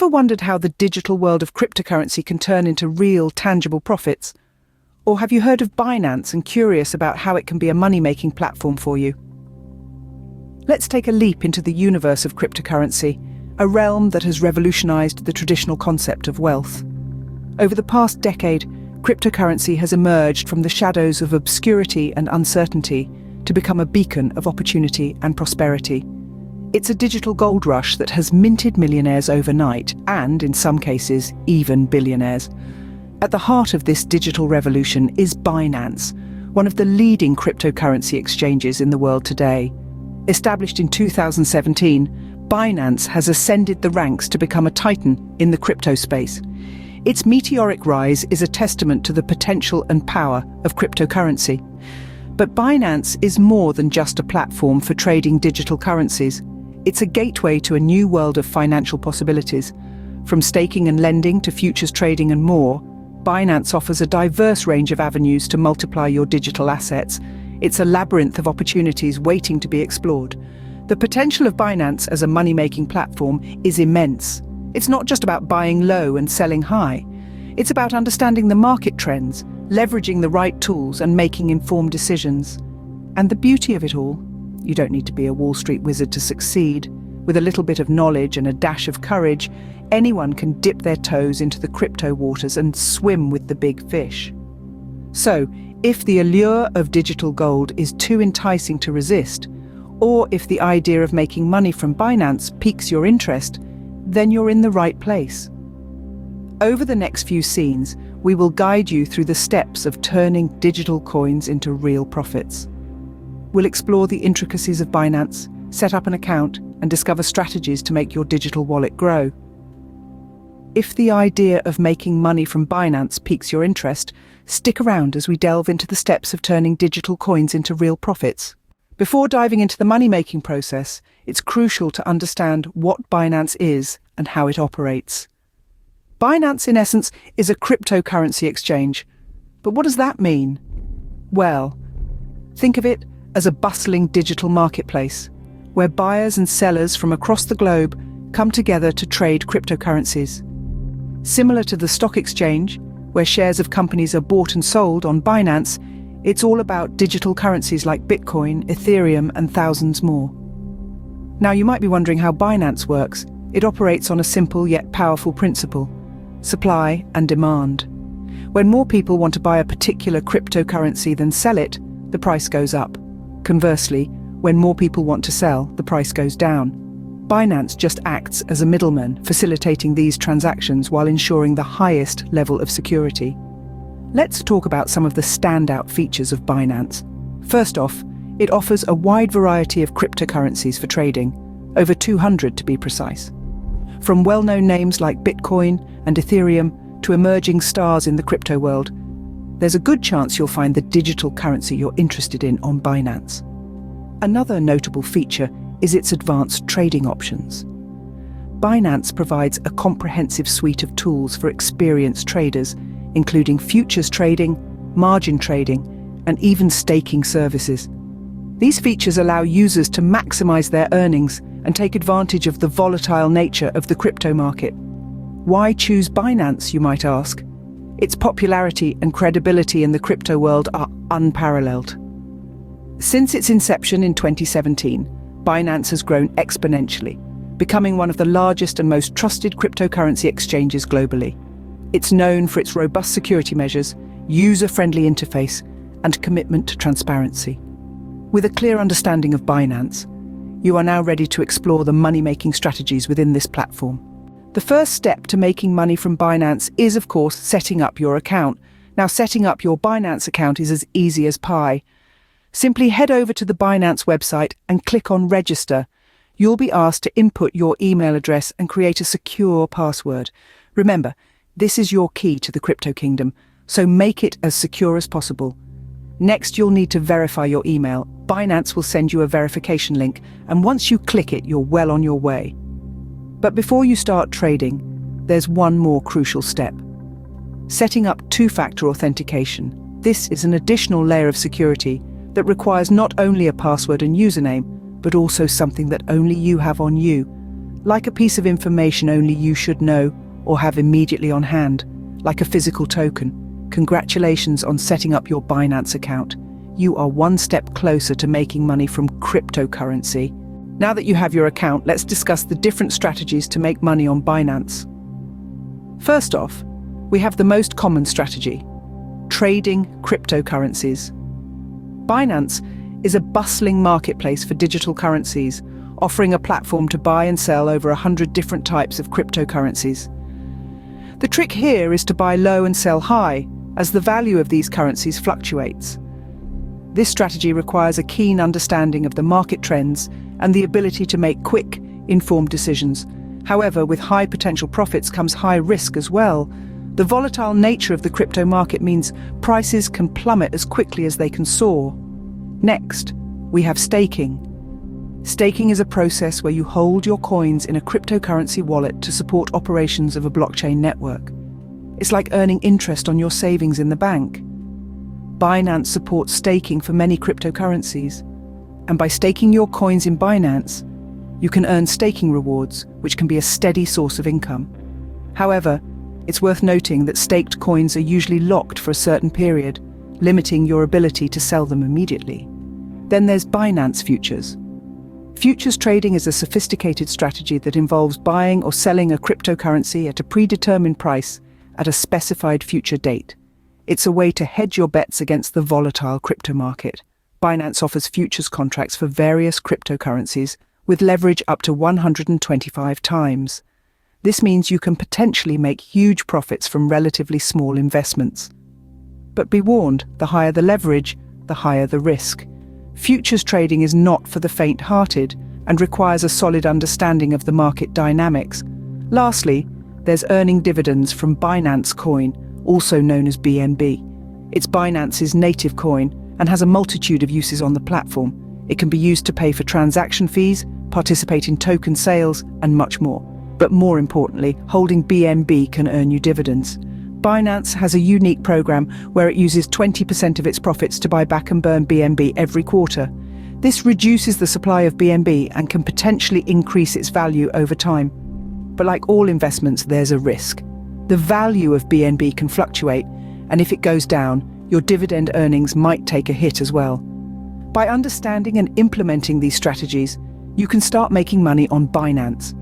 Ever wondered how the digital world of cryptocurrency can turn into real, tangible profits? Or have you heard of Binance and curious about how it can be a money-making platform for you? Let's take a leap into the universe of cryptocurrency, a realm that has revolutionized the traditional concept of wealth. Over the past decade, cryptocurrency has emerged from the shadows of obscurity and uncertainty to become a beacon of opportunity and prosperity. It's a digital gold rush that has minted millionaires overnight and, in some cases, even billionaires. At the heart of this digital revolution is Binance, one of the leading cryptocurrency exchanges in the world today. Established in 2017, Binance has ascended the ranks to become a titan in the crypto space. Its meteoric rise is a testament to the potential and power of cryptocurrency. But Binance is more than just a platform for trading digital currencies. It's a gateway to a new world of financial possibilities. From staking and lending to futures trading and more, Binance offers a diverse range of avenues to multiply your digital assets. It's a labyrinth of opportunities waiting to be explored. The potential of Binance as a money-making platform is immense. It's not just about buying low and selling high. It's about understanding the market trends, leveraging the right tools, and making informed decisions. And the beauty of it all, you don't need to be a Wall Street wizard to succeed. With a little bit of knowledge and a dash of courage, anyone can dip their toes into the crypto waters and swim with the big fish. So, if the allure of digital gold is too enticing to resist, or if the idea of making money from Binance piques your interest, then you're in the right place. Over the next few scenes, we will guide you through the steps of turning digital coins into real profits. We'll explore the intricacies of Binance, set up an account, and discover strategies to make your digital wallet grow. If the idea of making money from Binance piques your interest, stick around as we delve into the steps of turning digital coins into real profits. Before diving into the money-making process, it's crucial to understand what Binance is and how it operates. Binance, in essence, is a cryptocurrency exchange. But what does that mean? Well, think of it as a bustling digital marketplace, where buyers and sellers from across the globe come together to trade cryptocurrencies. Similar to the stock exchange, where shares of companies are bought and sold on Binance, it's all about digital currencies like Bitcoin, Ethereum, and thousands more. Now, you might be wondering how Binance works. It operates on a simple yet powerful principle: supply and demand. When more people want to buy a particular cryptocurrency than sell it, the price goes up. Conversely, when more people want to sell, the price goes down. Binance just acts as a middleman, facilitating these transactions while ensuring the highest level of security. Let's talk about some of the standout features of Binance. First off, it offers a wide variety of cryptocurrencies for trading, over 200 to be precise. From well-known names like Bitcoin and Ethereum to emerging stars in the crypto world, there's a good chance you'll find the digital currency you're interested in on Binance. Another notable feature is its advanced trading options. Binance provides a comprehensive suite of tools for experienced traders, including futures trading, margin trading, and even staking services. These features allow users to maximize their earnings and take advantage of the volatile nature of the crypto market. Why choose Binance, you might ask? Its popularity and credibility in the crypto world are unparalleled. Since its inception in 2017, Binance has grown exponentially, becoming one of the largest and most trusted cryptocurrency exchanges globally. It's known for its robust security measures, user-friendly interface, and commitment to transparency. With a clear understanding of Binance, you are now ready to explore the money-making strategies within this platform. The first step to making money from Binance is, of course, setting up your account. Now, setting up your Binance account is as easy as pie. Simply head over to the Binance website and click on Register. You'll be asked to input your email address and create a secure password. Remember, this is your key to the crypto kingdom, so make it as secure as possible. Next, you'll need to verify your email. Binance will send you a verification link, and once you click it, you're well on your way. But before you start trading, there's one more crucial step: setting up two-factor authentication. This is an additional layer of security that requires not only a password and username, but also something that only you have on you: like a piece of information only you should know or have immediately on hand, like a physical token. Congratulations on setting up your Binance account. You are one step closer to making money from cryptocurrency. Now that you have your account, let's discuss the different strategies to make money on Binance. First off, we have the most common strategy: trading cryptocurrencies. Binance is a bustling marketplace for digital currencies, offering a platform to buy and sell over 100 different types of cryptocurrencies. The trick here is to buy low and sell high, as the value of these currencies fluctuates. This strategy requires a keen understanding of the market trends and the ability to make quick, informed decisions. However, with high potential profits comes high risk as well. The volatile nature of the crypto market means prices can plummet as quickly as they can soar. Next, we have staking. Staking is a process where you hold your coins in a cryptocurrency wallet to support operations of a blockchain network. It's like earning interest on your savings in the bank. Binance supports staking for many cryptocurrencies, and by staking your coins in Binance, you can earn staking rewards, which can be a steady source of income. However, it's worth noting that staked coins are usually locked for a certain period, limiting your ability to sell them immediately. Then there's Binance Futures. Futures trading is a sophisticated strategy that involves buying or selling a cryptocurrency at a predetermined price at a specified future date. It's a way to hedge your bets against the volatile crypto market. Binance offers futures contracts for various cryptocurrencies with leverage up to 125 times. This means you can potentially make huge profits from relatively small investments. But be warned, the higher the leverage, the higher the risk. Futures trading is not for the faint-hearted and requires a solid understanding of the market dynamics. Lastly, there's earning dividends from Binance Coin, also known as BNB. It's Binance's native coin and has a multitude of uses on the platform. It can be used to pay for transaction fees, participate in token sales, and much more. But more importantly, holding BNB can earn you dividends. Binance has a unique program where it uses 20% of its profits to buy back and burn BNB every quarter. This reduces the supply of BNB and can potentially increase its value over time. But like all investments, there's a risk. The value of BNB can fluctuate, and if it goes down, your dividend earnings might take a hit as well. By understanding and implementing these strategies, you can start making money on Binance.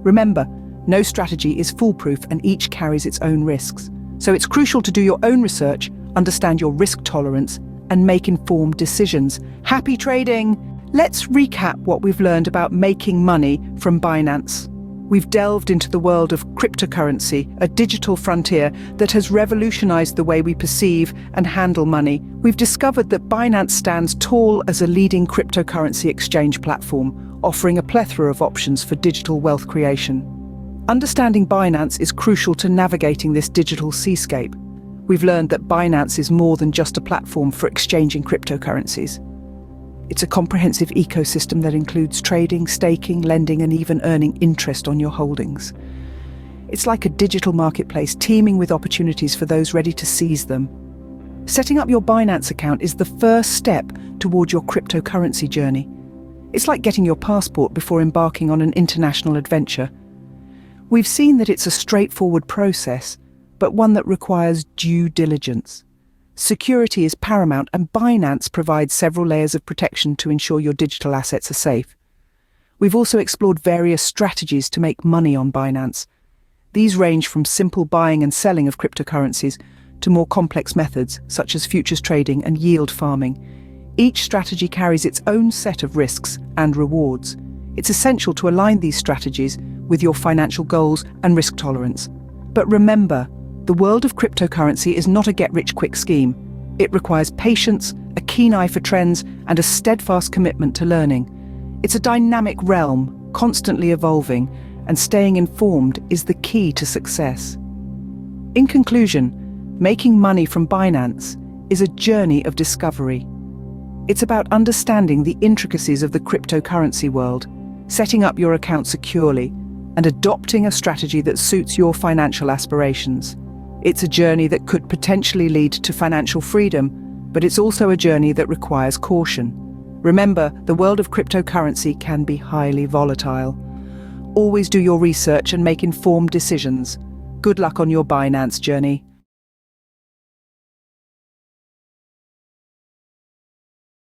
Remember, no strategy is foolproof and each carries its own risks. So it's crucial to do your own research, understand your risk tolerance, and make informed decisions. Happy trading! Let's recap what we've learned about making money from Binance. We've delved into the world of cryptocurrency, a digital frontier that has revolutionized the way we perceive and handle money. We've discovered that Binance stands tall as a leading cryptocurrency exchange platform, offering a plethora of options for digital wealth creation. Understanding Binance is crucial to navigating this digital seascape. We've learned that Binance is more than just a platform for exchanging cryptocurrencies. It's a comprehensive ecosystem that includes trading, staking, lending, and even earning interest on your holdings. It's like a digital marketplace teeming with opportunities for those ready to seize them. Setting up your Binance account is the first step toward your cryptocurrency journey. It's like getting your passport before embarking on an international adventure. We've seen that it's a straightforward process, but one that requires due diligence. Security is paramount, and Binance provides several layers of protection to ensure your digital assets are safe. We've also explored various strategies to make money on Binance. These range from simple buying and selling of cryptocurrencies to more complex methods, such as futures trading and yield farming. Each strategy carries its own set of risks and rewards. It's essential to align these strategies with your financial goals and risk tolerance. But remember, the world of cryptocurrency is not a get-rich-quick scheme. It requires patience, a keen eye for trends, and a steadfast commitment to learning. It's a dynamic realm, constantly evolving, and staying informed is the key to success. In conclusion, making money from Binance is a journey of discovery. It's about understanding the intricacies of the cryptocurrency world, setting up your account securely, and adopting a strategy that suits your financial aspirations. It's a journey that could potentially lead to financial freedom, but it's also a journey that requires caution. Remember, the world of cryptocurrency can be highly volatile. always do your research and make informed decisions. Good luck on your Binance journey.